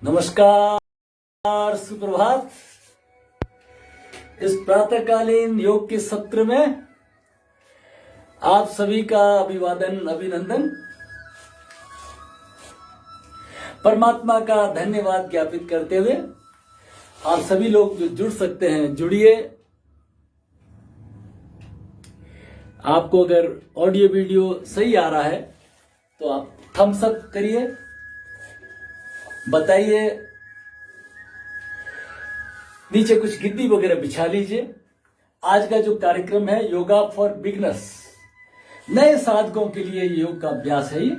नमस्कार, सुप्रभात। इस प्रातःकालीन योग के सत्र में आप सभी का अभिवादन, अभिनंदन। परमात्मा का धन्यवाद ज्ञापित करते हुए आप सभी लोग जो जुड़ सकते हैं जुड़िए। आपको अगर ऑडियो वीडियो सही आ रहा है तो आप थम्स अप करिए, बताइए, नीचे कुछ गिद्दी वगैरह बिछा लीजिए। आज का जो कार्यक्रम है योगा फॉर बिगनर्स, नए साधकों के लिए योग का अभ्यास है ये।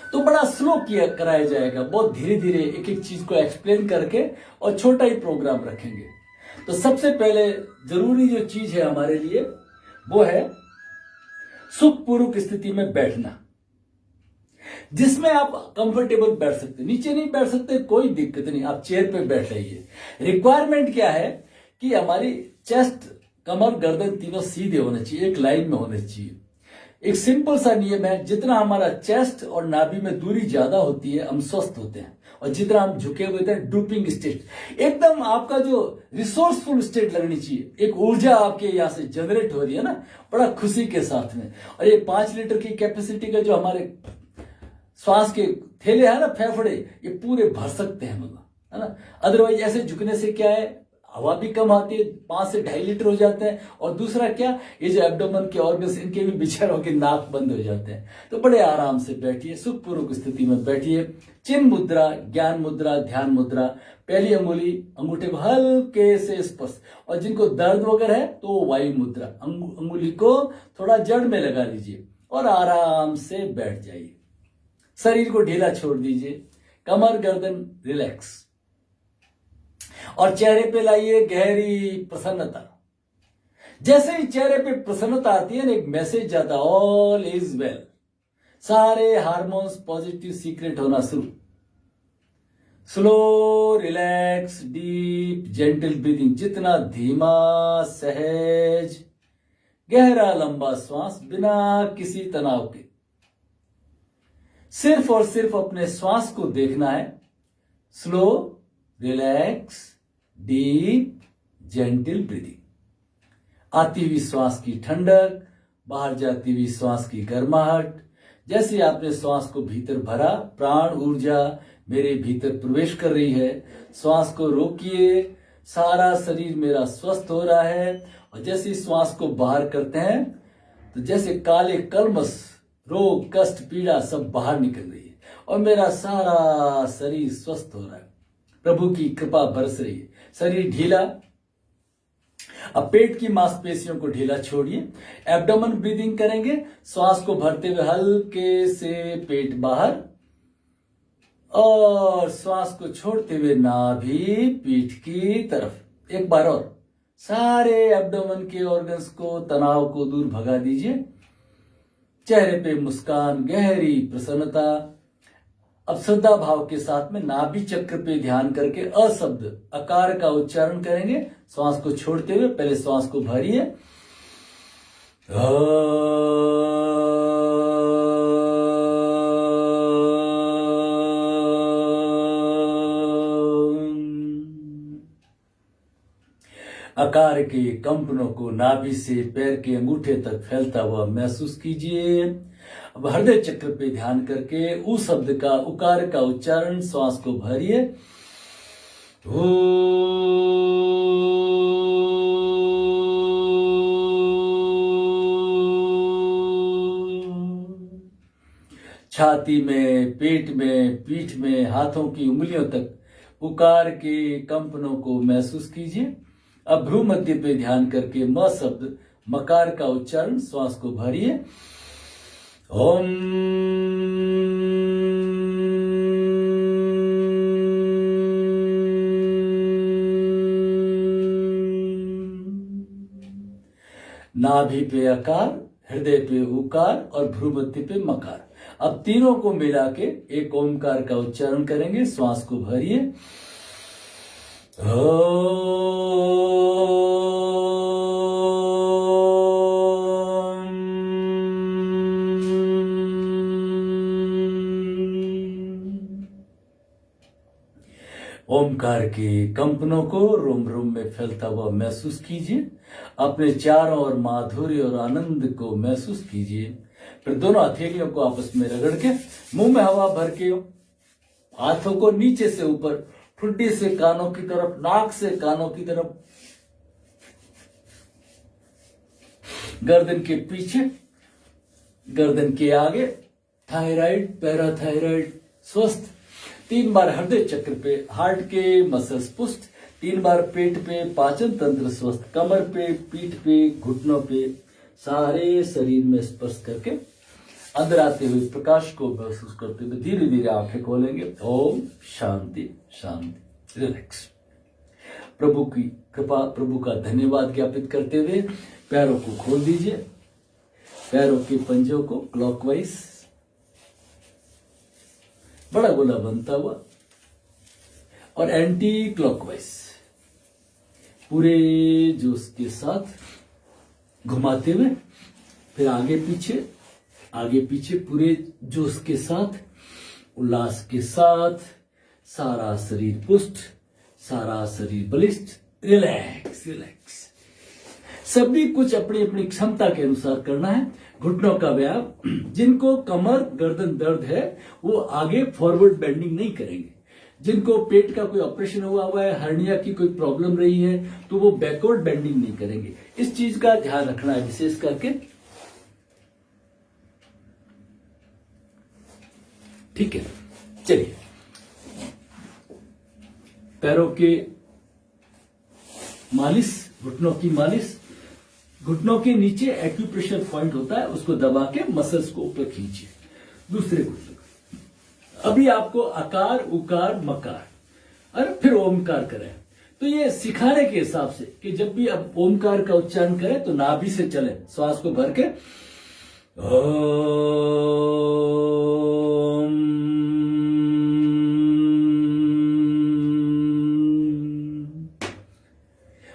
तो बड़ा स्लो किया कराया जाएगा, बहुत धीरे धीरे एक एक चीज को एक्सप्लेन करके और छोटा ही प्रोग्राम रखेंगे। तो सबसे पहले जरूरी जो चीज है हमारे लिए वो है सुखपूर्वक स्थिति में बैठना, जिसमें आप कंफर्टेबल बैठ सकते। नीचे नहीं बैठ सकते कोई दिक्कत नहीं, आप चेयर पे बैठ रहिए। रिक्वायरमेंट क्या है कि हमारी चेस्ट, कमर, गर्दन तीनों सीधे होने चाहिए, एक लाइन में होने चाहिए। एक सिंपल सा नियम है, जितना हमारा चेस्ट और नाभि में दूरी ज्यादा होती है हम स्वस्थ होते हैं, और जितना हम झुके हुए थे ड्रूपिंग स्टेट, एकदम आपका जो रिसोर्सफुल स्टेट लगनी चाहिए। एक ऊर्जा आपके यहां से जनरेट हो रही है ना, बड़ा खुशी के साथ में। और ये 5 लीटर की कैपेसिटी का जो हमारे श्वास के थैले है ना, फेफड़े, ये पूरे भर सकते हैं, मतलब है ना। अदरवाइज ऐसे झुकने से क्या है, हवा भी कम आती है, 5 से 2.5 लीटर हो जाते हैं। और दूसरा क्या, ये जो एब्डोमेन के ऑर्गन्स, इनके भी बेचारों के नाक बंद हो जाते हैं। तो बड़े आराम से बैठिए, सुखपूर्वक स्थिति में बैठिए। चिन्ह मुद्रा, ज्ञान मुद्रा, ध्यान मुद्रा। पहली अंगुली, अंगूठे को हल्के से स्पर्श, और जिनको दर्द वगैरह है तो वायु मुद्रा, अंगुली को थोड़ा जड़ में लगा लीजिए और आराम से बैठ जाइए। शरीर को ढीला छोड़ दीजिए, कमर गर्दन रिलैक्स, और चेहरे पे लाइए गहरी प्रसन्नता। जैसे ही चेहरे पे प्रसन्नता आती है ना, एक मैसेज जाता है, ऑल इज वेल। सारे हार्मोन्स पॉजिटिव सीक्रेट होना शुरू। Slow, relax, deep, gentle breathing, जितना धीमा, सहज, गहरा, लंबा श्वास बिना किसी तनाव के। सिर्फ और सिर्फ अपने श्वास को देखना है। Slow, relax, deep, gentle breathing. आती हुई श्वास की ठंडक, बाहर जाती हुई श्वास की गर्माहट। जैसे आपने श्वास को भीतर भरा, प्राण ऊर्जा मेरे भीतर प्रवेश कर रही है। श्वास को रोकिए, सारा शरीर मेरा स्वस्थ हो रहा है। और जैसे श्वास को बाहर करते हैं तो जैसे काले कलमश, रोग, कष्ट, पीड़ा सब बाहर निकल रही है, और मेरा सारा शरीर स्वस्थ हो रहा है। प्रभु की कृपा बरस रही है। शरीर ढीला। अब पेट की मांसपेशियों को ढीला छोड़िए। एब्डोमेन ब्रीदिंग करेंगे, श्वास को भरते हुए हल्के से पेट बाहर, और श्वास को छोड़ते हुए नाभि पीठ की तरफ। एक बार और सारे एब्डोमेन के ऑर्गन्स को, तनाव को दूर भगा दीजिए। चेहरे पे मुस्कान, गहरी प्रसन्नता। अब श्रद्धा भाव के साथ में नाभि चक्र पे ध्यान करके अशब्द अकार का उच्चारण करेंगे। श्वास को छोड़ते हुए पहले श्वास को भरिए, आकार के कंपनों को नाभि से पैर के अंगूठे तक फैलता हुआ महसूस कीजिए। अब हृदय चक्र पे ध्यान करके उ शब्द का, उकार का उच्चारण, श्वास को भरिए। छाती में, पेट में, पीठ में, हाथों की उंगलियों तक उकार के कंपनों को महसूस कीजिए। अब भ्रू मध्य पे ध्यान करके म शब्द, मकार का उच्चारण, श्वास को भरिए। ओम। नाभि पे अकार, हृदय पे उकार और भ्रू मध्य पे मकार। अब तीनों को मिला के एक ओमकार का उच्चारण करेंगे। श्वास को भरिए। ओमकार के कंपनों को रोम रोम में फैलता हुआ महसूस कीजिए। अपने चारों ओर माधुर्य और आनंद को महसूस कीजिए। फिर दोनों हथेलियों को आपस में रगड़ के मुंह में हवा भर के हाथों को नीचे से ऊपर, ठुड्डी से कानों की तरफ, नाक से कानों की तरफ, गर्दन के पीछे, गर्दन के आगे, थायराइड, पैराथायराइड स्वस्थ। 3 बार हृदय चक्र पे, हार्ट के मसल्स पुष्ट। 3 बार पेट पे, पाचन तंत्र स्वस्थ। कमर पे, पीठ पे, घुटनों पे, सारे शरीर में स्पर्श करके अंदर आते हुए प्रकाश को महसूस करते हुए धीरे धीरे आंखें खोलेंगे। ओम शांति शांति। रिलैक्स। प्रभु की कृपा, प्रभु का धन्यवाद ज्ञापित करते हुए पैरों को खोल दीजिए। पैरों के पंजों को क्लॉकवाइज बड़ा गोला बनता हुआ और एंटी क्लॉकवाइज पूरे जोश के साथ घुमाते हुए, फिर आगे पीछे पूरे जोश के साथ, उल्लास के साथ, सारा शरीर पुष्ट, सारा शरीर बलिष्ठ। Relax relax. सभी कुछ अपनी अपनी क्षमता के अनुसार करना है। घुटनों का व्यायाम, जिनको कमर गर्दन दर्द है वो आगे फॉरवर्ड बेंडिंग नहीं करेंगे। जिनको पेट का कोई ऑपरेशन हुआ है, हर्निया की कोई प्रॉब्लम रही है, तो वो बैकवर्ड बेंडिंग नहीं करेंगे। इस चीज का ध्यान रखना है विशेष करके। ठीक है, चलिए। पैरों के मालिश, घुटनों की मालिश। घुटनों के नीचे एक्यूप्रेशर पॉइंट होता है, उसको दबा के मसल्स को ऊपर खींचिए। दूसरे घुटने को। अभी आपको अकार, उकार, मकार और फिर ओमकार करें। तो ये सिखाने के हिसाब से कि जब भी आप ओमकार का उच्चारण करें तो नाभि से चले, श्वास को भर के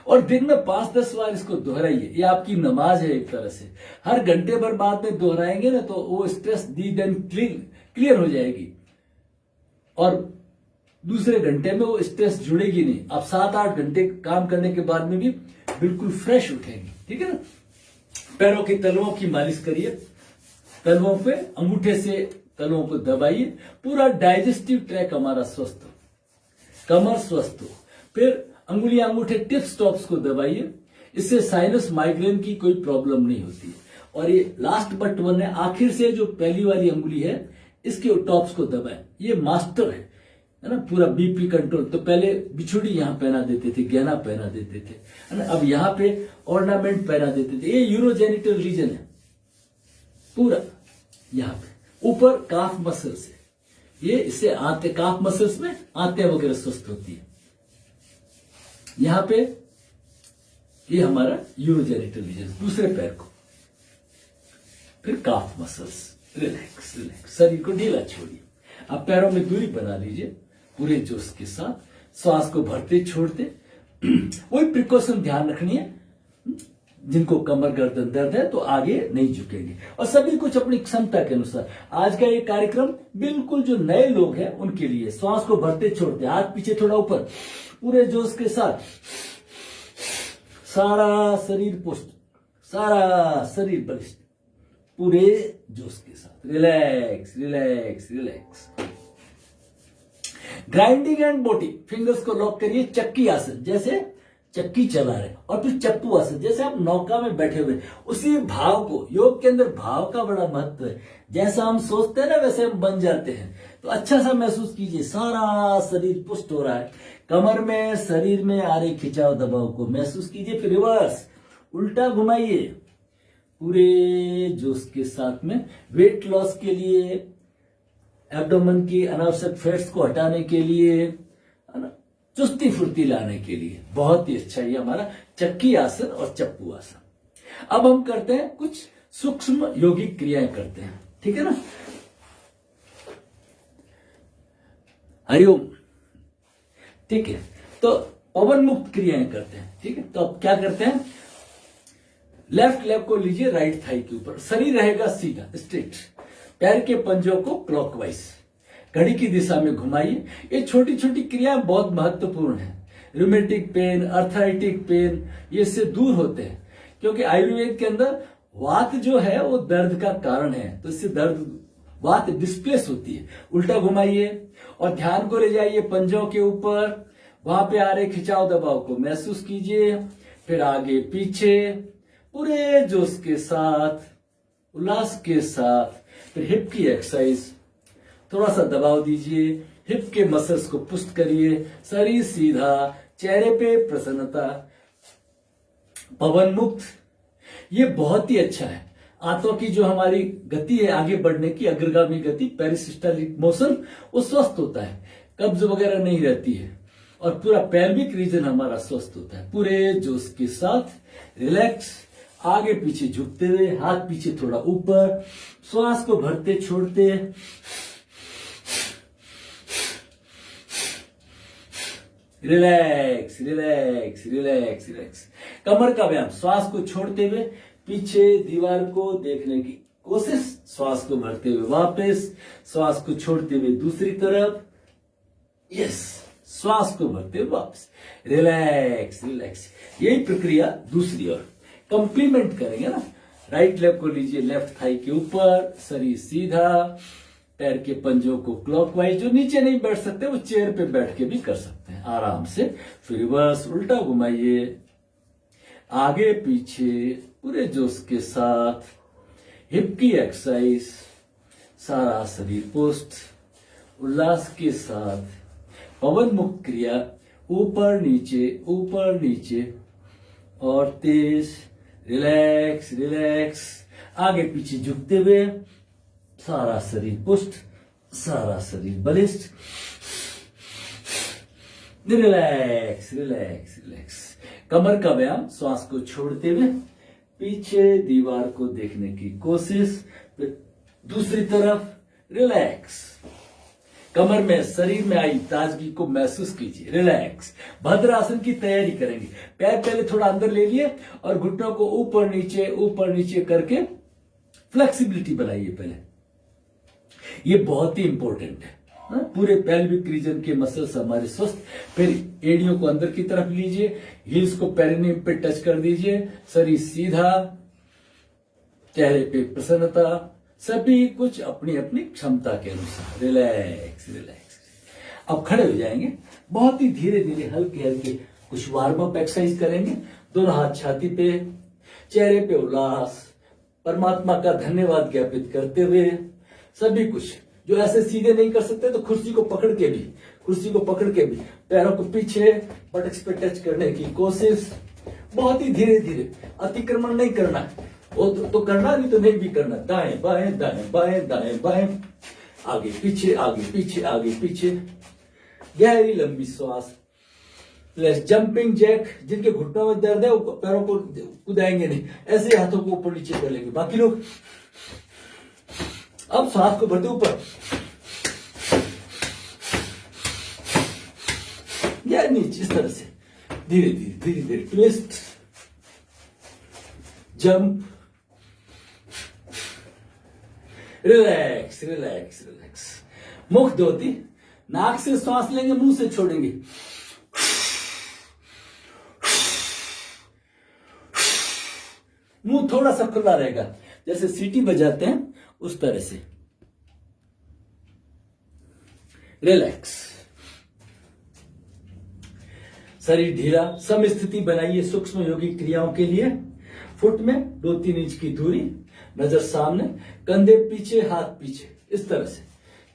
और दिन में 5-10 बार इसको दोहराइए। ये आपकी नमाज है एक तरह से। हर घंटे भर बाद में दोहराएंगे ना तो वो स्ट्रेस दी देन क्लियर हो जाएगी और दूसरे घंटे में वो स्ट्रेस जुड़ेगी नहीं। आप 7-8 घंटे काम करने के बाद में भी बिल्कुल फ्रेश उठेंगे। ठीक है ना। पैरों के तलवों की मालिश करिए। तलवों पे अंगूठे से तलवों को दबाइए। पूरा डाइजेस्टिव ट्रैक हमारा स्वस्थ हो, कमर स्वस्थ हो। फिर अंगुलियां, अंगूठे, टिप्स टॉप्स को दबाइए। इससे साइनस, माइग्रेन की कोई प्रॉब्लम नहीं होती है। और ये लास्ट बट वन है, आखिर से जो पहली वाली अंगुली है इसके टॉप्स को दबाएं। ये मास्टर है ना, पूरा बीपी कंट्रोल। तो पहले बिछुड़ी यहां पहना देते थे, गहना पहना देते थे, है ना। अब यहां पे ऑर्नामेंट पहना देते थे। ये यूरोजेनिटल रीजन है पूरा। यहां पे ऊपर काफ मसल्स है, ये इससे आते, काफ मसल्स में आंतें वगैरह स्वस्थ होती है। यहां पे ये हमारा यूरोजेनिटल रीजन। दूसरे पैर को, फिर काफ मसल्स। Relax relax. शरीर को ढीला छोड़िए। आप पैरों में दूरी बना लीजिए पूरे जोश के साथ। श्वास को भरते छोड़ते। वही प्रिकॉशन ध्यान रखनी है। जिनको कमर गर्दन दर्द है तो आगे नहीं झुकेंगे। और सभी कुछ अपनी क्षमता के अनुसार। आज का ये कार्यक्रम बिल्कुल जो नए लोग हैं उनके लिए। श्वास को भरते छोड़ते, हाथ पीछे थोड़ा ऊपर, पूरे जोश के साथ। सारा शरीर पुष्ट, सारा शरीर बलिष्ठ, पूरे जोश के साथ। Relax relax relax. Grinding and body, fingers को लॉक करिए। चक्की आसन, जैसे चक्की चला रहे। और फिर चप्पू आसन, जैसे आप नौका में बैठे हुए। उसी भाव को, योग के अंदर भाव का बड़ा महत्व है। जैसा हम सोचते हैं ना वैसे हम बन जाते हैं। तो अच्छा सा महसूस कीजिए, सारा शरीर पुष्ट हो रहा है। कमर में, शरीर में आ रहे खिंचाव दबाव को महसूस कीजिए। फिर रिवर्स, उल्टा घुमाइए पूरे जोश के साथ में। वेट लॉस के लिए, एब्डोमेन की अनावश्यक फैट्स को हटाने के लिए, चुस्ती फुर्ती लाने के लिए बहुत ही अच्छा ये हमारा चक्की आसन और चप्पू आसन। अब हम करते हैं कुछ सूक्ष्म योगिक क्रियाएं करते हैं। ठीक है ना। हरिओम। ठीक है, तो पवन मुक्त क्रियाएं करते हैं। ठीक है, तो अब क्या करते हैं, लेफ्ट लेग को लीजिए राइट थाई के ऊपर। शरीर रहेगा सीधा स्ट्रेट। पैर के पंजों को क्लॉकवाइज, घड़ी की दिशा में घुमाइए। ये छोटी छोटी क्रियाएं बहुत महत्वपूर्ण है। रूमेटिक पेन, अर्थराइटिक पेन, ये इससे दूर होते हैं, क्योंकि आयुर्वेद के अंदर वात जो है वो दर्द का कारण है, तो इससे दर्द वात डिस्प्लेस होती है। उल्टा घुमाइए और ध्यान को ले जाइए पंजों के ऊपर, वहां पे आ रहे खिंचाव दबाव को महसूस कीजिए। फिर आगे पीछे पूरे जोश के साथ, उल्लास के साथ। फिर हिप की एक्सरसाइज, थोड़ा सा दबाव दीजिए, हिप के मसल्स को पुष्ट करिए, शरीर सीधा, चेहरे पे प्रसन्नता, पवन मुक्त। ये बहुत ही अच्छा है। आंतों की जो हमारी गति है आगे बढ़ने की, अग्रगामी गति, पेरिसिस्टलिक मोशन, वो स्वस्थ होता है, कब्ज वगैरह नहीं रहती है, और पूरा पेल्विक रीजन हमारा स्वस्थ होता है। पूरे जोश के साथ रिलैक्स, आगे पीछे झुकते हुए, हाथ पीछे थोड़ा ऊपर, श्वास को भरते छोड़ते, रिलैक्स रिलैक्स रिलैक्स रिलैक्स। कमर का व्यायाम, श्वास को छोड़ते हुए पीछे दीवार को देखने की कोशिश, श्वास को भरते हुए वापस, श्वास को छोड़ते हुए दूसरी तरफ, यस, श्वास को भरते हुए वापस, रिलैक्स रिलैक्स। यही प्रक्रिया दूसरी ओर कंप्लीमेंट करेंगे ना। राइट लेग को लीजिए लेफ्ट थाई के ऊपर, शरीर सीधा, पैर के पंजों को क्लॉकवाइज, जो नीचे नहीं बैठ सकते वो चेयर पे बैठ के भी कर सकते हैं आराम से। फिर रिवर्स उल्टा घुमाइए, आगे पीछे पूरे जोश के साथ, हिप की एक्सरसाइज, सारा शरीर पुष्ट, उल्लास के साथ, पवन मुक्त क्रिया, ऊपर नीचे और तेज, रिलैक्स रिलैक्स, आगे पीछे झुकते हुए, सारा शरीर पुष्ट, सारा शरीर बलिष्ठ, रिलैक्स रिलैक्स रिलैक्स। कमर का व्यायाम, श्वास को छोड़ते हुए पीछे दीवार को देखने की कोशिश, फिर दूसरी तरफ, रिलैक्स। कमर में, शरीर में आई ताजगी को महसूस कीजिए, रिलैक्स। भद्रासन की तैयारी करेंगे। पैर पहले थोड़ा अंदर ले लिए और घुटनों को ऊपर नीचे करके फ्लेक्सिबिलिटी बनाइए पहले, ये बहुत ही इंपॉर्टेंट है। पूरे पेल्विक रीजन के मसल्स हमारे स्वस्थ। फिर एड़ियों को अंदर की तरफ लीजिए, हील्स को पेरिनियम पे टच कर दीजिए, शरीर सीधा, चेहरे पे प्रसन्नता, सभी कुछ अपनी अपनी क्षमता के अनुसार, रिलैक्स रिलैक्स। अब खड़े हो जाएंगे, बहुत ही धीरे धीरे हल्के हल्के कुछ वार्म अप एक्सरसाइज करेंगे। दोनों हाथ छाती पे, चेहरे पे उल्लास, परमात्मा का धन्यवाद ज्ञापित करते हुए, सभी कुछ। जो ऐसे सीधे नहीं कर सकते तो कुर्सी को पकड़ के भी पैरों को पीछे बटक्स पे टच करने की कोशिश, बहुत ही धीरे धीरे, अतिक्रमण नहीं करना है, वो तो करना, नहीं तो नहीं भी करना। दाएं बाएं दाएं बाएं दाएं बाएं, आगे पीछे, गहरी लंबी श्वास, प्लस जंपिंग जैक। जिनके घुटनों में दर्द है वो पैरों को कुदाएंगे नहीं, ऐसे हाथों को ऊपर नीचे कर लेंगे। बाकी लोग अब श्वास को भरते ऊपर, या नीचे, इस तरह से धीरे धीरे twist, jump, relax relax relax. मुख धोती, नाक से श्वास लेंगे, मुंह से छोड़ेंगे। मुंह थोड़ा सा खुला रहेगा, जैसे सीटी बजाते हैं उस तरह से। रिलैक्स, शरीर ढीला, समस्थिति बनाइए सूक्ष्म योगिक क्रियाओं के लिए। फुट में 2-3 इंच की दूरी, नजर सामने, कंधे पीछे हाथ पीछे, इस तरह से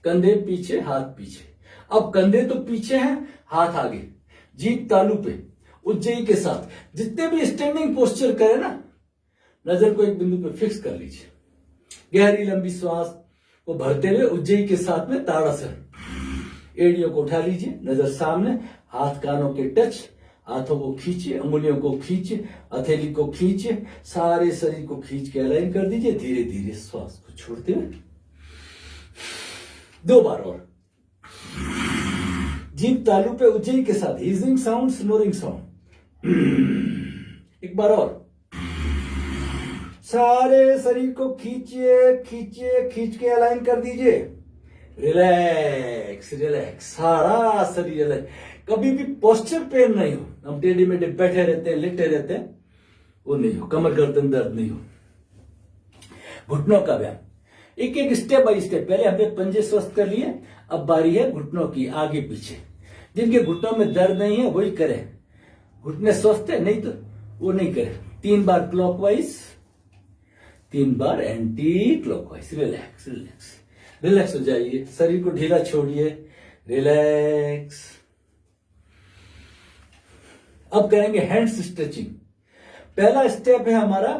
कंधे पीछे हाथ पीछे। अब कंधे तो पीछे हैं, हाथ आगे, जीभ तालू पे, उज्जयी के साथ। जितने भी स्टैंडिंग पोस्चर करें ना, नजर को एक बिंदु पे फिक्स कर लीजिए। गहरी लंबी श्वास को भरते हुए उज्जयी के साथ में ताड़ासन, एड़ियों को उठा लीजिए, नजर सामने, हाथ कानों के टच, हाथों को खींचिए, उंगलियों को खींचिए, हथेली को खींचिए, सारे शरीर को खींच के अलाइन कर दीजिए। धीरे धीरे श्वास को छोड़ते हुए 2 बार और, जीभ तालू पे उज्जयी के साथ, हीजिंग साउंड, स्नोरिंग साउंड। एक बार और, सारे शरीर को खींच के अलाइन कर दीजिए। रिलैक्स रिलैक्स, सारा शरीर रिलैक्स। कभी भी पोस्चर पेन नहीं हो, हम टेढ़े मेढ़े बैठे रहते हैं, लेटे रहते हैं, वो नहीं हो। कमर गर्दन दर्द नहीं हो। घुटनों का व्यायाम, एक एक स्टेप बाय स्टेप। पहले हमने पंजे स्वस्थ कर लिए, अब बारी है घुटनों की, आगे पीछे। जिनके घुटनों में दर्द नहीं है वही करें। घुटने स्वस्थ है नहीं तो वो नहीं करें। 3 बार क्लॉकवाइज, 3 बार anticlockwise. Relax relax relax हो जाइए, शरीर को ढीला छोड़िए, रिलैक्स। अब करेंगे हैंड्स स्ट्रेचिंग। पहला स्टेप है हमारा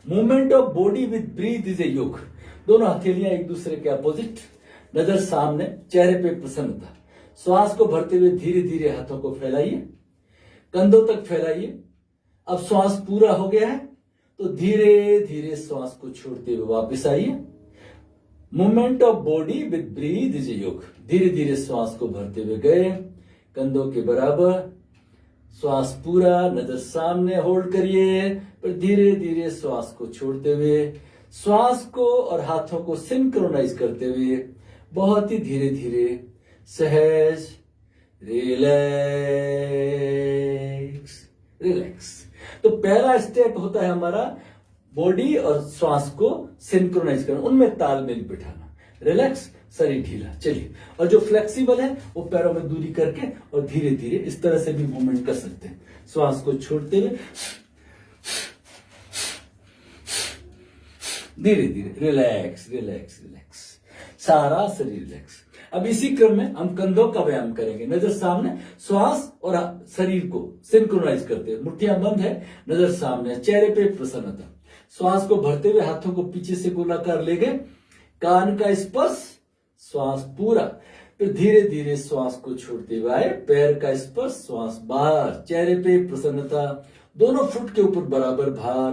movement of body with breath is a yoga. दोनों हथेलियां एक दूसरे के अपोजिट, नजर सामने, चेहरे पे प्रसन्नता। श्वास को भरते हुए धीरे धीरे हाथों को फैलाइए, कंधों तक फैलाइए। अब श्वास पूरा हो गया है तो धीरे धीरे श्वास को छोड़ते हुए वापस आइए। Movement of body with breath is a yoga. धीरे धीरे श्वास को भरते हुए गए, कंधों के बराबर, श्वास पूरा, नजर सामने, होल्ड करिए, पर धीरे धीरे श्वास को छोड़ते हुए, श्वास को और हाथों को सिंक्रोनाइज करते हुए बहुत ही धीरे धीरे, सहज, रिलैक्स रिलैक्स। तो पहला स्टेप होता है हमारा बॉडी और श्वास को सिंक्रोनाइज करना, उनमें तालमेल बिठाना। रिलैक्स, शरीर ढीला। चलिए, और जो फ्लेक्सिबल है वो पैरों में दूरी करके और धीरे धीरे इस तरह से भी मूवमेंट कर सकते हैं। श्वास को छोड़ते हुए धीरे धीरे, रिलैक्स रिलैक्स रिलैक्स, सारा शरीर रिलैक्स। अब इसी क्रम में हम कंधों का व्यायाम करेंगे। नजर सामने, श्वास और शरीर को सिंक्रोनाइज करते हैं। मुट्ठियां बंद है, नजर सामने, चेहरे पे प्रसन्नता। श्वास को भरते हुए हाथों को पीछे से गोलाकार ले गए, कान का स्पर्श, श्वास पूरा, फिर धीरे धीरे श्वास को छोड़ते हुए आए, पैर का स्पर्श, श्वास बाहर, चेहरे पे प्रसन्नता, दोनों फुट के ऊपर बराबर भार,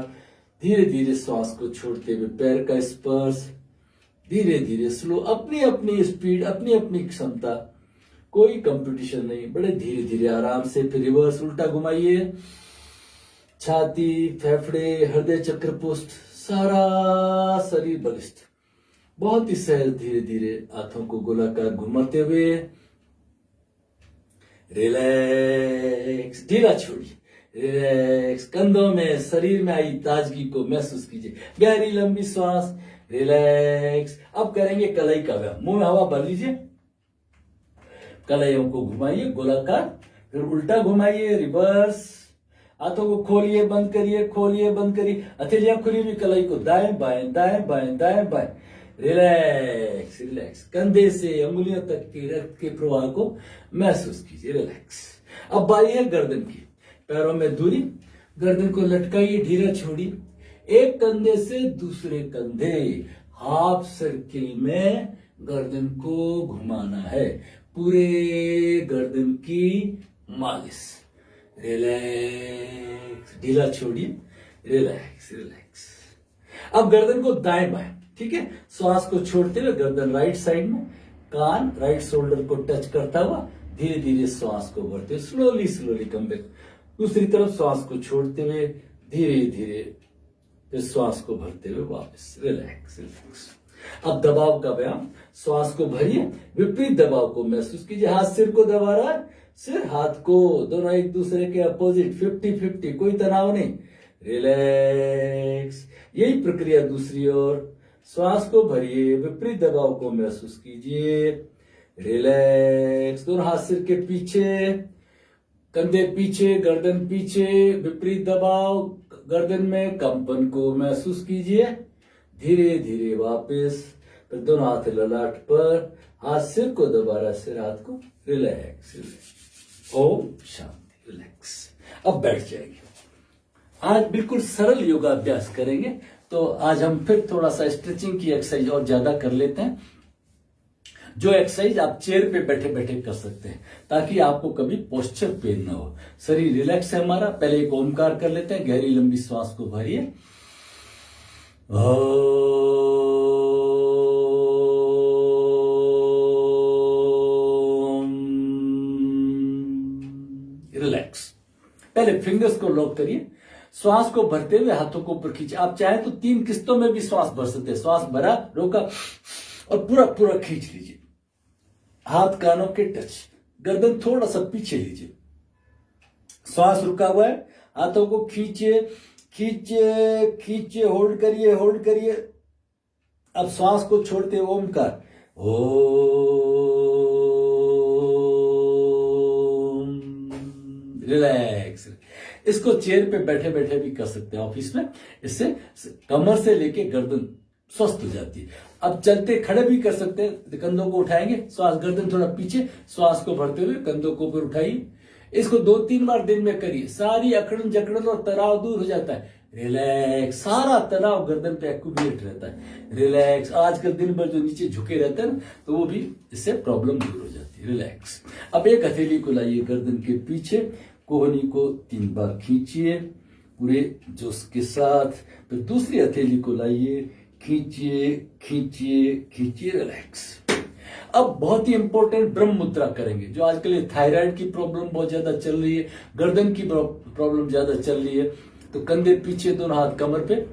धीरे धीरे श्वास को छोड़ते हुए पैर का स्पर्श, धीरे धीरे स्लो, अपनी अपनी स्पीड, अपनी अपनी क्षमता, कोई कंपटीशन नहीं, बड़े धीरे धीरे आराम से। फिर रिवर्स, उल्टा घुमाइए, छाती, फेफड़े, हृदय चक्र पुष्ट, सारा शरीर बलिष्ठ, बहुत ही सहज। धीरे धीरे हाथों को गोलाकार घुमाते हुए, रिलैक्स, ढीला छोड़िए, रिलैक्स। कंधों में, शरीर में आई ताजगी को महसूस कीजिए। गहरी लंबी श्वास, रिलैक्स। अब करेंगे कलाई का व्यायाम। मुंह में हवा भर लीजिए, कलाइयों को घुमाइए गोलाकार, फिर उल्टा घुमाइए, रिवर्स। हाथों को खोलिए, बंद करिए, खोलिए, बंद करिए। हथेलियां खुली हुई, कलाई को दाएं बाएं, दाएं बाएं, दाएं बाएं। Relax relax. कंधे से अंगुलियों तक के रक्त के प्रवाह को महसूस कीजिए, रिलैक्स। अब बारी है गर्दन की। पैरों में दूरी, गर्दन को लटकाइए, ढीला छोड़िए। एक कंधे से दूसरे कंधे, हाफ सर्किल में गर्दन को घुमाना है, पूरे गर्दन की मालिश। रिलैक्स, ढीला छोड़िए, रिलैक्स रिलैक्स। अब गर्दन को दाएं बाएं, ठीक है। श्वास को छोड़ते हुए गर्दन राइट साइड में, कान राइट शोल्डर को टच करता हुआ धीरे धीरे श्वास को भरते हुए, स्लोली स्लोली कम बैक। दूसरी तरफ श्वास को छोड़ते हुए धीरे धीरे, फिर श्वास को भरते हुए वापस, रिलैक्स रिलैक्स। अब दबाव का व्यायाम। श्वास को भरिए, विपरीत दबाव को महसूस कीजिए। हाथ सिर को दबा रहा है, सिर हाथ को, दोनों एक दूसरे के अपोजिट, 50-50, कोई तनाव नहीं, रिलैक्स। यही प्रक्रिया दूसरी ओर। श्वास को भरिए, विपरीत दबाव को महसूस कीजिए, रिलैक्स। दोनों हाथ सिर के पीछे, कंधे पीछे, गर्दन पीछे, विपरीत दबाव, गर्दन में कंपन को महसूस कीजिए, धीरे धीरे वापस। फिर दोनों हाथ ललाट पर, हाथ सिर को दबा रहा, सिर हाथ को, relax relax. Om Shanti, relax. अब बैठ जाएंगे। आज बिल्कुल सरल योगाभ्यास करेंगे। तो आज हम फिर थोड़ा सा स्ट्रेचिंग की एक्सरसाइज और ज्यादा कर लेते हैं, जो एक्सरसाइज आप चेयर पे बैठे बैठे कर सकते हैं, ताकि आपको कभी पोस्चर पेन ना हो। शरीर रिलैक्स है हमारा। पहले एक ओमकार कर लेते हैं। गहरी लंबी श्वास को भरिए, रिलैक्स। पहले फिंगर्स को लॉक करिए, श्वास को भरते हुए हाथों को ऊपर खींचे। आप चाहे तो 3 किस्तों में भी श्वास भर सकते हैं। श्वास भरा, रोका, और पूरा पूरा खींच लीजिए, हाथ कानों के टच, गर्दन थोड़ा सा पीछे लीजिए, श्वास रुका हुआ है, हाथों को खींचिए खींचिए खींचिए, होल्ड करिए होल्ड करिए। अब श्वास को छोड़ते ओमकार, ओम, रिलैक्स। इसको चेयर पे बैठे बैठे भी कर सकते हैं ऑफिस में, इससे कमर से लेके गर्दन स्वस्थ हो जाती है। अब चलते खड़े भी कर सकते हैं, कंधों को उठाएंगे, श्वास, गर्दन थोड़ा पीछे, श्वास को भरते हुए कंधों को ऊपर उठाइए। इसको 2-3 बार दिन में करिए, सारी अकड़न जकड़न और तनाव दूर हो जाता है। रिलैक्स, सारा तनाव गर्दन पे एक्यूमुलेट रहता है। रिलैक्स, आजकल दिन भर जो नीचे झुके रहते हैं तो वो भी इससे प्रॉब्लम दूर हो जाती है। रिलैक्स। अब एक हथेली को लाइए गर्दन के पीछे, कोहनी को 3 बार खींचिए पूरे जोश के साथ, फिर दूसरी हथेली को लाइए, खींचिए खींचिए खींचिए, रिलैक्स। अब बहुत ही इंपॉर्टेंट ब्रह्म मुद्रा करेंगे, जो आजकल ये थायराइड की प्रॉब्लम बहुत ज्यादा चल रही है, गर्दन की प्रॉब्लम ज्यादा चल रही है। तो कंधे पीछे, दोनों हाथ कमर पे,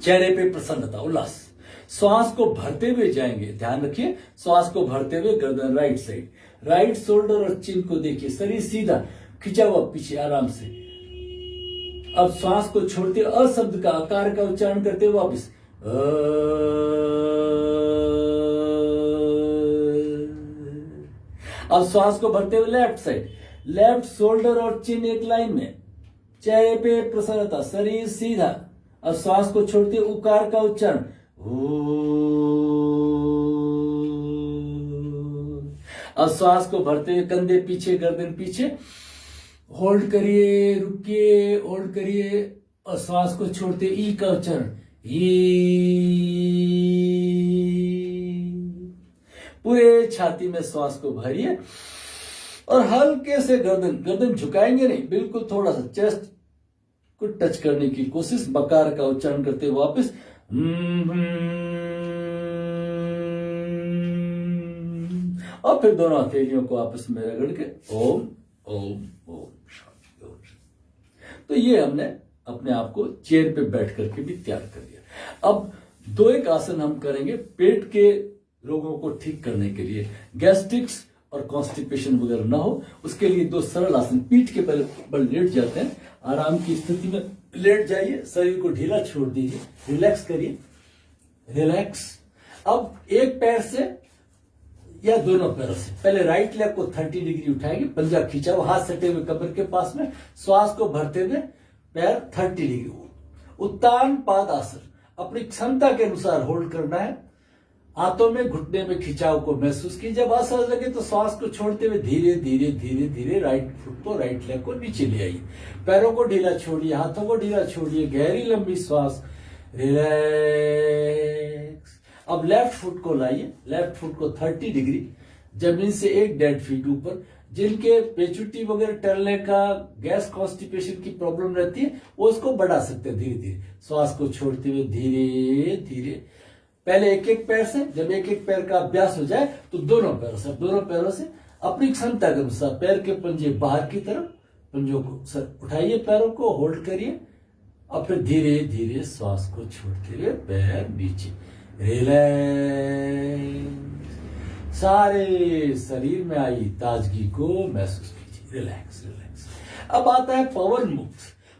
चेहरे पे प्रसन्नता, उल्लास। श्वास को भरते हुए जाएंगे, ध्यान रखिए, श्वास को भरते हुए गर्दन राइट साइड, राइट शोल्डर और चिन को देखिए, शरीर सीधा खिंचा हुआ पीछे आराम से। अब श्वास को छोड़ते अ शब्द का, आकार का उच्चारण करते हुए वापिस अब श्वास को भरते हुए लेफ्ट साइड, लेफ्ट शोल्डर और चिन एक लाइन में, चेहरे पे प्रसन्नता, शरीर सीधा। अब श्वास को छोड़ते हुए उकार का उच्चारण, अब श्वास को भरते हुए कंधे पीछे, गर्दन पीछे, होल्ड करिए, रुकिए, होल्ड करिए, और श्वास को छोड़ते ई का उच्चारण, पूरे छाती में श्वास को भरिए और हल्के से गर्दन झुकाएंगे नहीं, बिल्कुल थोड़ा सा चेस्ट को टच करने की कोशिश, बकार का उच्चारण करते हुए वापस और फिर दोनों हथेलियों को आपस में रगड़ के ओम ओम ओम शांति ओम। तो ये हमने अपने आप को चेयर पे बैठ करके भी तैयार कर लिया। अब 2 आसन हम करेंगे पेट के रोगों को ठीक करने के लिए, गैस्ट्रिक्स और कॉन्स्टिपेशन वगैरह ना हो, उसके लिए 2 सरल आसन। पीठ के बल लेट जाते हैं, आराम की स्थिति में लेट जाइए, शरीर को ढीला छोड़ दीजिए, रिलैक्स करिए, रिलैक्स। अब एक पैर से या दोनों पैरों से, पहले राइट लेग को 30 डिग्री उठाएंगे, पंजा खींचा हुआ, हाथ सटे हुए कमर के पास में, श्वास को भरते हुए पैर 30 डिग्री, उत्तान पाद आसन अपनी क्षमता के अनुसार होल्ड करना है। हाथों में घुटने में खिंचाव को महसूस कीजिए। जब असहज लगे तो श्वास को छोड़ते हुए धीरे धीरे धीरे धीरे राइट फुट को, राइट लेग को नीचे ले आइए, पैरों को ढीला छोड़िए, हाथों को ढीला छोड़िए, गहरी लंबी श्वास, रिलैक्स। अब लेफ्ट फुट को लाइए, लेफ्ट फुट को 30 डिग्री जमीन से 1.5 फीट ऊपर। जिनके पेचुटी वगैरह टलने का, गैस कॉन्स्टिपेशन की प्रॉब्लम रहती है, वो उसको बढ़ा सकते हैं धीरे धीरे, श्वास को छोड़ते हुए धीरे धीरे। पहले एक पैर से, जब एक पैर का अभ्यास हो जाए तो दोनों पैरों से अपनी क्षमता के अनुसार पैर के पंजे बाहर की तरफ, पंजों को सर उठाइए, पैरों को होल्ड करिए और फिर धीरे धीरे श्वास को छोड़ते हुए पैर नीचे, रिलैक्स। सारे शरीर में आई ताजगी को महसूस कीजिए, रिलैक्स रिलैक्स। अब आता है पवन मुक्त।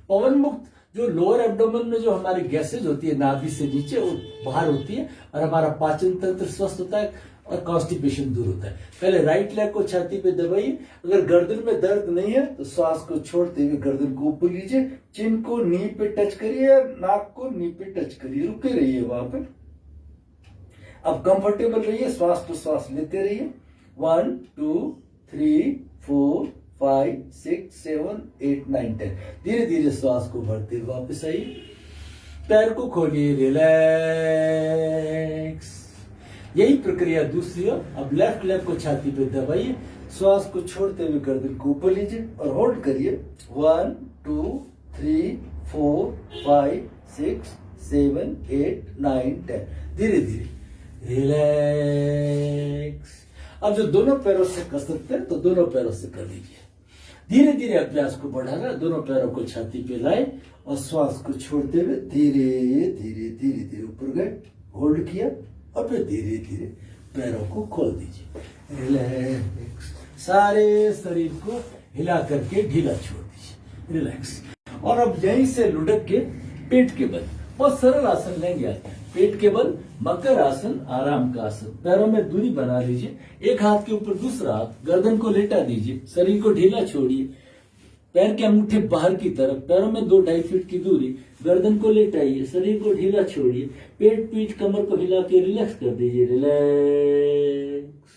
पवन मुक्त जो लोअर एब्डोमेन में जो हमारी गैसेज होती है नाभि से नीचे वो बाहर होती है और हमारा पाचन तंत्र स्वस्थ होता है और कॉन्स्टिपेशन दूर होता है। पहले राइट लेग को छाती पे दबाइए, अगर गर्दन में दर्द नहीं है तो श्वास को छोड़ते हुए गर्दन को ऊपर लीजिए, चिन को नी पे टच करिए, नाक को नी पे टच करिए, रुके रहिए वहां पर। अब कंफर्टेबल रहिए, श्वास तो श्वास लेते रहिए। 1 2 3 4 5 6 7 8 9 10। धीरे धीरे श्वास को भरते हुए वापस आइए, पैर को खोलिए, रिलैक्स। यही प्रक्रिया दूसरी ओर। अब लेफ्ट लेग को छाती पे दबाइए, श्वास को छोड़ते हुए गर्दन को ऊपर लीजिए और होल्ड करिए। 1 2 3 4 5 6 7 8 9 10। धीरे धीरे रिलैक्स। अब जो दोनों पैरों से कर सकते हैं तो दोनों पैरों से कर लीजिए। धीरे धीरे अभ्यास को बढ़ाना, दोनों पैरों को छाती पे लाए और श्वास को छोड़ते हुए धीरे धीरे धीरे धीरे ऊपर गए, होल्ड किया और फिर धीरे धीरे पैरों को खोल दीजिए। रिलैक्स, सारे शरीर को हिला करके ढीला छोड़ दीजिए। रिलैक्स। और अब यहीं से लुढ़क के पेट के बल बहुत सरल आसन लेंगे आज। पेट के बल मकर आसन, आराम का आसन। पैरों में दूरी बना लीजिए, एक हाथ के ऊपर दूसरा हाथ, गर्दन को लेटा दीजिए, शरीर को ढीला छोड़िए, पैर के अंगूठे बाहर की तरफ, पैरों में 2-2.5 फीट की दूरी, गर्दन को लेटाइए, शरीर को ढीला छोड़िए, पेट पीठ कमर को हिला के रिलैक्स कर दीजिए। Relax.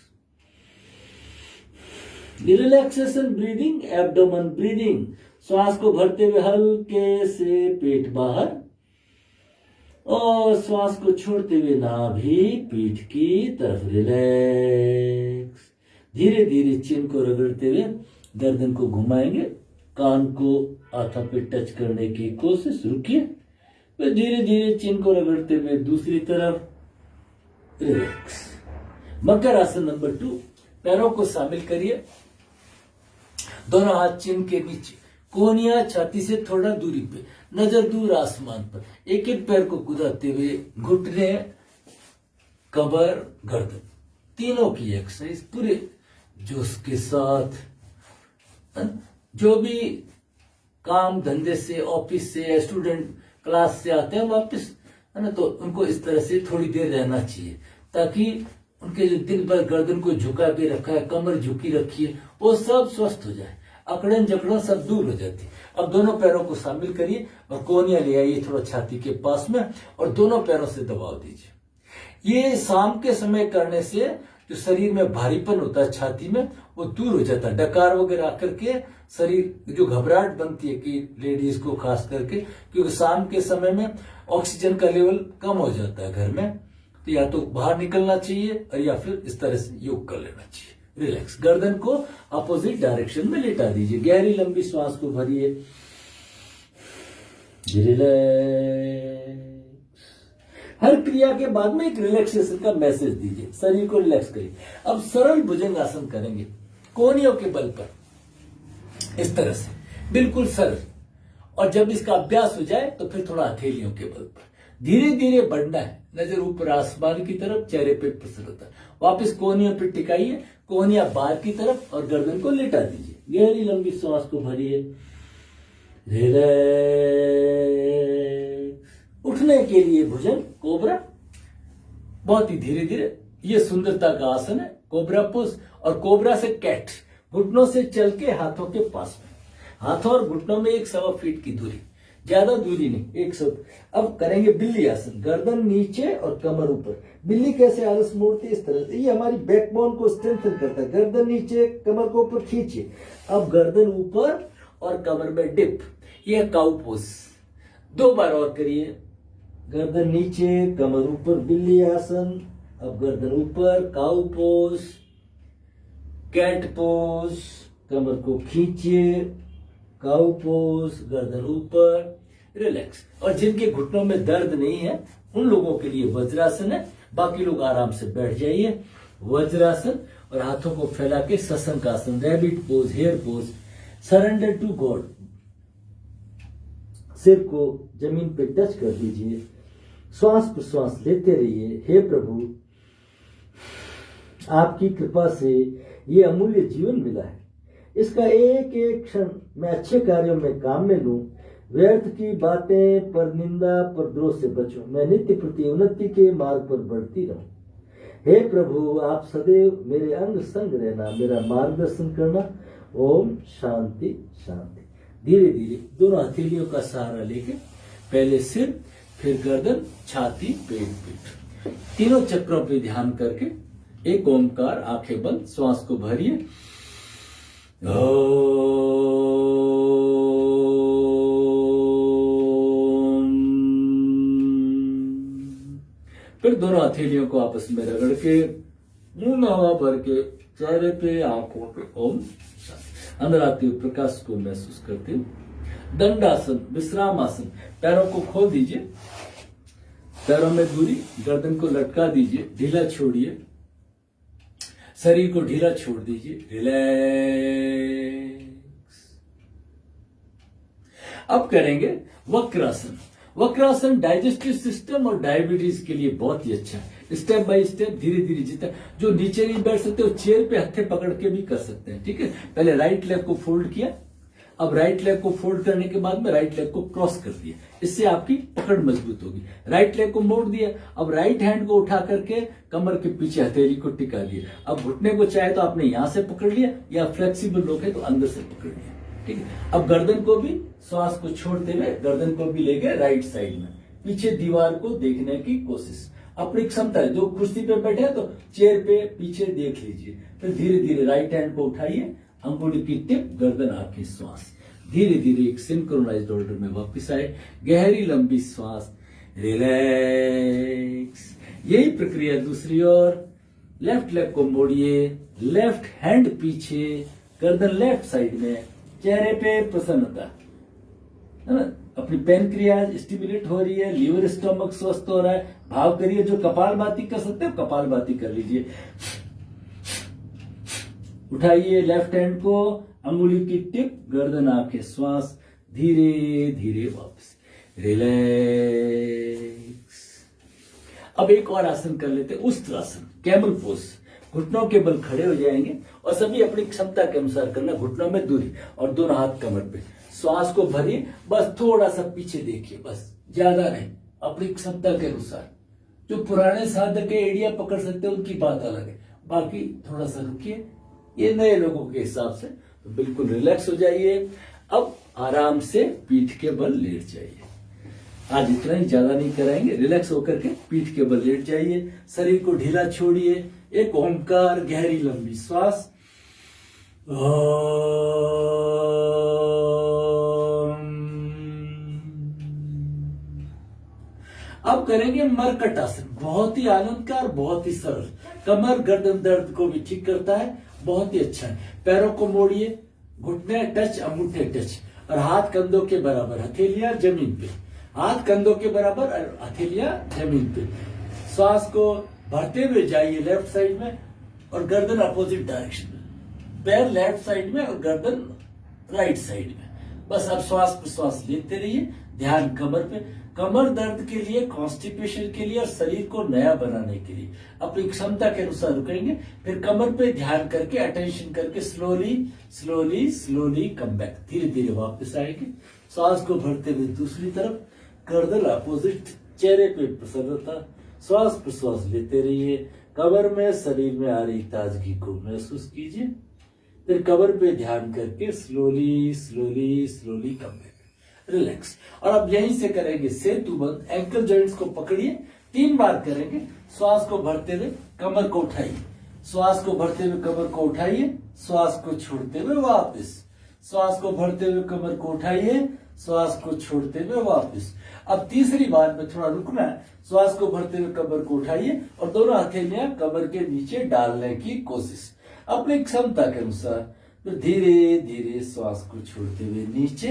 Relaxation breathing, abdomen breathing. श्वास को भरते हुए हल्के से पेट बाहर और श्वास को छोड़ते हुए नाभि पीठ की तरफ। रिलैक्स। धीरे धीरे चिन को रगड़ते हुए गर्दन को घुमाएंगे, कान को आथा पे टच करने की कोशिश। रुकिए, फिर धीरे धीरे चिन को रगड़ते हुए दूसरी तरफ। रिलैक्स। मकर आसन नंबर 2। पैरों को शामिल करिए, दोनों हाथ चिन के नीचे, कोहनिया छाती से थोड़ा दूरी पे, नजर दूर आसमान पर, एक एक पैर को कुदाते हुए घुटने, कमर, गर्दन, तीनों की एक्सरसाइज पूरे जोश के साथ। जो भी काम धंधे से, ऑफिस से, स्टूडेंट क्लास से आते हैं वापस, है ना, तो उनको इस तरह से थोड़ी देर रहना चाहिए, ताकि उनके जो दिन भर गर्दन को झुका के रखा है, कमर झुकी रखी है, वो सब स्वस्थ हो जाए, अकड़न जकड़न सब दूर हो जाती। अब दोनों पैरों को शामिल करिए और कोहनिया ले आइए थोड़ा छाती के पास में और दोनों पैरों से दबाव दीजिए। ये शाम के समय करने से जो शरीर में भारीपन होता है छाती में, वो दूर हो जाता है। डकार वगैरह आकर के शरीर जो घबराहट बनती है कि लेडीज को खास करके, क्योंकि शाम के समय में ऑक्सीजन का लेवल कम हो जाता है घर में, तो या तो बाहर निकलना चाहिए और या फिर इस तरह से योग कर लेना चाहिए। रिलैक्स। गर्दन को अपोजिट डायरेक्शन में लेटा दीजिए, गहरी लंबी श्वास को भरिए। रिलैक्स। हर क्रिया के बाद में एक रिलैक्सेशन का मैसेज दीजिए, शरीर को रिलैक्स करिए। अब सरल भुजंग आसन करेंगे, कोहनियों के बल पर, इस तरह से बिल्कुल सरल। और जब इसका अभ्यास हो जाए तो फिर थोड़ा हथेलियों के बल पर धीरे धीरे बढ़ना है, नजर ऊपर आसमान की तरफ, चेहरे पे प्रसन्नता। वापस कोहनियों पे टिकाइए, कोहनिया बाहर की तरफ और गर्दन को लेटा दीजिए। गहरी लंबी श्वास को भरिए। रिलैक्स। उठने के लिए भुजंग कोबरा, बहुत ही धीरे धीरे। ये सुंदरता का आसन है, कोबरा पोज। और कोबरा से कैट, घुटनों से चल के हाथों के पास में, हाथों और घुटनों में 1.25 फीट की दूरी, ज्यादा दूरी नहीं, 100। अब करेंगे बिल्ली आसन, गर्दन नीचे और कमर ऊपर। बिल्ली कैसे आलस मोड़ती है, इस तरह से। ये हमारी बैकबोन को स्ट्रेंथन करता है। गर्दन नीचे, कमर को ऊपर खींचिए। अब गर्दन ऊपर और कमर में डिप। ये काउ पोज 2 बार और करिए। गर्दन नीचे, कमर ऊपर, बिल्ली आसन। अब गर्दन ऊपर, काउ पोज, कैट पोज, कमर को खींचिए, काउ पोज, गर्दन ऊपर। रिलैक्स। और जिनके घुटनों में दर्द नहीं है उन लोगों के लिए वज्रासन है, बाकी लोग आराम से बैठ जाइए। वज्रासन। और हाथों को फैला के सशंकासन, rabbit pose, hare pose. Surrender to God, सिर को जमीन पे टच कर दीजिए, श्वास प्रश्वास लेते रहिए। हे प्रभु, आपकी कृपा से ये अमूल्य जीवन मिला है, इसका एक एक क्षण मैं अच्छे कार्यों में काम में लूं, व्यर्थ की बातें, पर निंदा, पर द्रोह से बचूं, मैं नित्य प्रति उन्नति के मार्ग पर बढ़ती रहूं। हे प्रभु, आप सदैव मेरे अंग संग रहना, मेरा मार्गदर्शन करना। ओम शांति शांति। धीरे धीरे दोनों हथेलियों का सहारा लेके पहले सिर, फिर गर्दन, छाती, पेट, पीठ, तीनों चक्रों पे ध्यान करके एक ओमकार, आंखें बंद, श्वास को भरिए। फिर दोनों हथेलियों को आपस में रगड़ के मुंह में हवा भर के चेहरे पे, आंखों पे ओम शांति। अंदर आते हुए प्रकाश को महसूस करते हुए दंडासन, विश्राम आसन। पैरों को खोल दीजिए, पैरों में दूरी, गर्दन को लटका दीजिए, ढीला छोड़िए, शरीर को ढीला छोड़ दीजिए। रिलैक्स। अब करेंगे वक्रासन। वक्रासन डाइजेस्टिव सिस्टम और डायबिटीज के लिए बहुत ही अच्छा है। स्टेप बाय स्टेप धीरे धीरे जितना जो नीचे नहीं बैठ सकते वो चेयर पे हत्थे पकड़ के भी कर सकते हैं। ठीक है, पहले राइट लेग को फोल्ड किया, अब राइट लेग को फोल्ड करने के बाद में राइट लेग को क्रॉस कर दिया, इससे आपकी पकड़ मजबूत होगी। राइट लेग को मोड़ दिया, अब राइट हैंड को उठा करके कमर के पीछे हथेली को टिका दिया। अब घुटने को चाहे तो आपने यहां से पकड़ लिया या फ्लेक्सिबल लोग है तो अंदर से पकड़ लिया। ठीक है, अब गर्दन को भी श्वास को छोड़ते हुए गर्दन को भी ले गए राइट साइड में, पीछे दीवार को देखने की कोशिश, अपनी क्षमता है। जो कुर्सी पे बैठे हैं तो चेयर पे पीछे देख लीजिए, फिर धीरे धीरे राइट हैंड को उठाइए, अंगुली की टिप, गर्दन आंखें, श्वास धीरे धीरे एक सिंक्रोनाइज्ड ऑर्डर में वापस आए। गहरी लंबी श्वास, रिलैक्स। यही प्रक्रिया दूसरी ओर, लेफ्ट लेग को मोड़िए, लेफ्ट हैंड पीछे, गर्दन लेफ्ट साइड में, चेहरे पे प्रसन्नता, है ना, अपनी पैनक्रियाज स्टिमुलेट हो रही है, लीवर स्टमक स्वस्थ हो रहा है। भाव करिए, जो कपालभाति कर सकते हो कपालभाति कर लीजिए। उठाइए लेफ्ट हैंड को, अंगुली की टिप, गर्दन आंखें, श्वास धीरे धीरे वापस, रिलैक्स। अब एक और आसन कर लेते हैं, उस्त्रासन, कैमल पोज। घुटनों के बल खड़े हो जाएंगे और सभी अपनी क्षमता के अनुसार करना, घुटनों में दूरी और दोनों हाथ कमर पे। श्वास को भरिए, बस थोड़ा सा पीछे देखिए, बस ज्यादा नहीं, अपनी क्षमता के अनुसार। जो पुराने साधक एड़िया पकड़ सकते हैं उनकी बात अलग है, बाकी थोड़ा सा रुकिए, ये नए लोगों के हिसाब से तो बिल्कुल रिलैक्स हो जाइए। अब आराम से पीठ के बल लेट जाइए, आज इतना ही, ज्यादा नहीं कराएंगे। रिलैक्स होकर के पीठ के बल लेट जाइए, शरीर को ढीला छोड़िए। एक ओंकार, गहरी लंबी श्वास, अब करेंगे मरकट आसन, बहुत ही आनंदकार, बहुत ही सरल, कमर गर्दन दर्द को भी ठीक करता है, बहुत ही अच्छा है। पैरों को मोड़िए, घुटने टच, अंगूठे टच और हाथ कंधों के बराबर, हथेलियां जमीन पे, हाथ कंधों के बराबर और हथेलियां जमीन पे। श्वास को भरते हुए जाइए लेफ्ट साइड में और गर्दन अपोजिट डायरेक्शन में, पैर लेफ्ट साइड में और गर्दन राइट साइड में। बस अब श्वास प्रश्वास लेते रहिए, ध्यान कमर पे। कमर दर्द के लिए, कॉन्स्टिपेशन के लिए और शरीर को नया बनाने के लिए अपनी क्षमता के अनुसार रुकेंगे, फिर कमर पे ध्यान करके, अटेंशन करके slowly slowly slowly come back, धीरे धीरे वापस आएंगे। श्वास को भरते हुए दूसरी तरफ, गर्दन अपोजिट, चेहरे पे प्रसन्नता, श्वास प्रश्वास लेते रहिए। कमर में, शरीर में आ रही ताजगी को महसूस कीजिए, फिर कमर पे ध्यान करके slowly slowly slowly come back, relax. और अब यहीं से करेंगे सेतुबंध, एंकल जॉइंट्स को पकड़िए, 3 बार करेंगे। श्वास को भरते हुए कमर को उठाइए, श्वास को भरते हुए कमर को उठाइए, श्वास को छोड़ते हुए वापस, श्वास को भरते हुए कमर को उठाइए, श्वास को छोड़ते हुए वापस। अब तीसरी बार में थोड़ा रुकना है, श्वास को भरते हुए कमर को उठाइए और दोनों हथेलियां कमर के नीचे डालने की कोशिश, अपनी क्षमता के अनुसार। तो धीरे धीरे श्वास को छोड़ते हुए नीचे,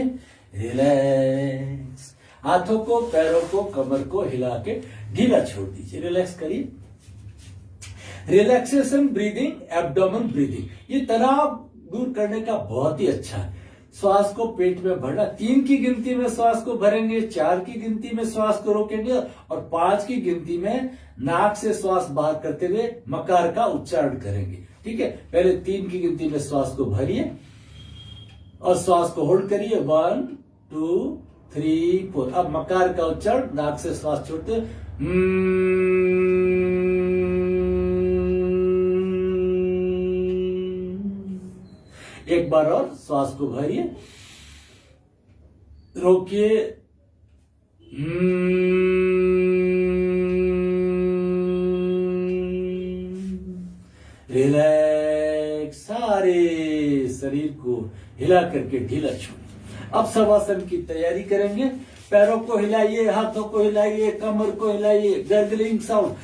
रिलैक्स। हाथों को, पैरों को, कमर को हिला के ढीला छोड़ दीजिए, रिलैक्स करिए। रिलैक्सेशन ब्रीदिंग, एब्डोमेन ब्रीदिंग, ये तनाव दूर करने का बहुत ही अच्छा है। श्वास को पेट में भरना, 3 की गिनती में श्वास को भरेंगे, 4 की गिनती में श्वास को रोकेंगे और 5 की गिनती में नाक से श्वास बाहर करते हुए मकार का उच्चारण करेंगे। ठीक है, पहले 3 की गिनती में श्वास को भरिए और श्वास को होल्ड करिए, 1 2 3 4। अब मकार का उच्चारण, नाक से श्वास छोड़ते हुए, एक बार और श्वास को भरिए, रोकिए, रिलैक्स। सारे शरीर को हिला करके ढीला छोड़िए। अब शवासन की तैयारी करेंगे। पैरों को हिलाइए, हाथों को हिलाइए, कमर को हिलाइए, गर्गलिंग साउंड,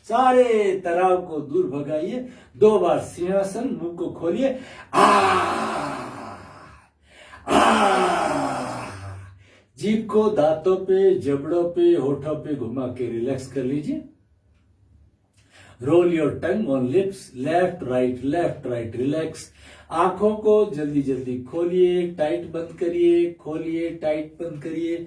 सारे तनाव को दूर भगाइए। 2 बार सिंहासन, मुंह को खोलिए, जीभ को दांतों पे, जबड़ों पे, होठों पे घुमा के रिलैक्स कर लीजिए। Roll your tongue on lips, left right relax. आंखों को जल्दी जल्दी खोलिए, टाइट बंद करिए, खोलिए, टाइट बंद करिए।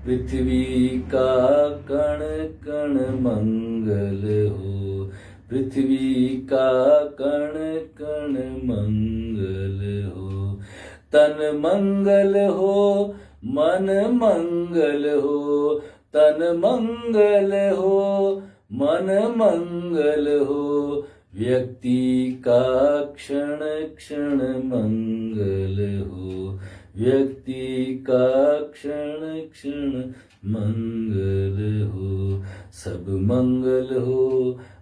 पृथ्वी का कण कण मंगल हो, पृथ्वी का कण कण मंगल हो। तन मंगल हो मन मंगल हो, तन मंगल हो मन मंगल हो। व्यक्ति का क्षण क्षण मंगल हो, व्यक्ति का क्षण क्षण मंगल हो। सब मंगल हो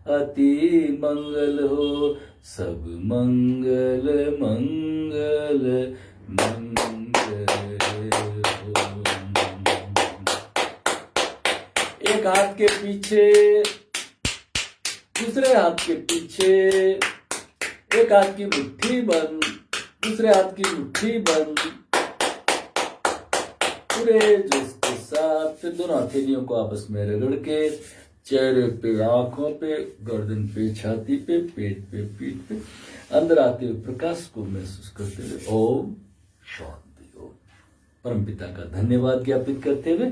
अति मंगल हो, सब मंगल मंगल मंगल हो। एक हाथ के पीछे, दूसरे हाथ के पीछे, एक हाथ की मुट्ठी बंद, दूसरे हाथ की मुट्ठी बंद। पूरे जोश के साथ दोनों हथेलियों को आपस में रगड़ के चेहरे पे, आंखों पे, गर्दन पे, छाती पे, पेट पे, पीठ पे अंदर आते हुए प्रकाश को महसूस करते हुए ओम शांति ओम। परमपिता का धन्यवाद ज्ञापित करते हुए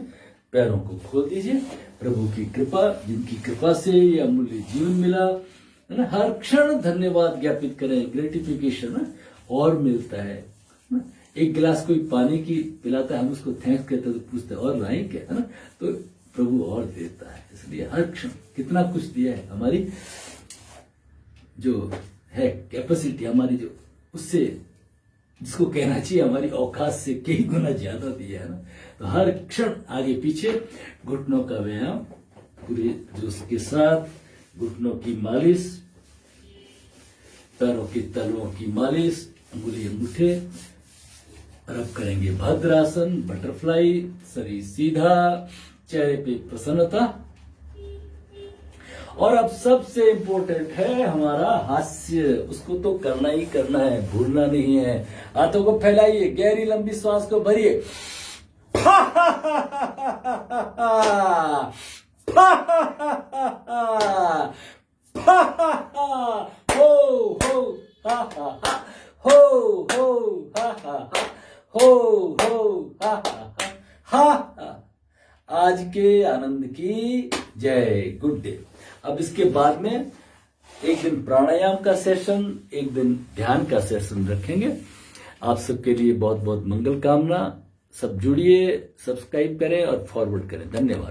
पैरों को खोल दीजिए। प्रभु की कृपा, जिनकी कृपा से ये अमूल्य जीवन मिला है ना, हर क्षण धन्यवाद ज्ञापित करें। ग्रेटिफिकेशन और मिलता है ना? एक गिलास कोई पानी की पिलाता है, हम उसको थैंक्स कहते हैं तो पूछते हैं और लाएं क्या, है ना? तो प्रभु और देता है। इसलिए हर क्षण कितना कुछ दिया है, हमारी जो है कैपेसिटी, हमारी जो उससे जिसको कहना चाहिए हमारी औकात से कई गुना ज्यादा दिया है ना। तो हर क्षण आगे पीछे घुटनों का व्यायाम पूरे जोश के साथ, घुटनों की मालिश, पैरों के तलवों की मालिश, अंगुली अंगूठे। और अब करेंगे भद्रासन, बटरफ्लाई, शरीर सीधा, चेहरे पे प्रसन्नता। और अब सबसे इंपॉर्टेंट है हमारा हास्य, उसको तो करना ही करना है, भूलना नहीं है। हाथों को फैलाइए, गहरी लंबी श्वास को भरिए। हो हो हा हा हो हो हा हा हो हो हा हा हा। आज के आनंद की जय। Good day. अब इसके बाद में एक दिन प्राणायाम का सेशन, एक दिन ध्यान का सेशन रखेंगे। आप सबके लिए बहुत बहुत मंगल कामना। सब जुड़िए, सब्सक्राइब करें और फॉरवर्ड करें। धन्यवाद।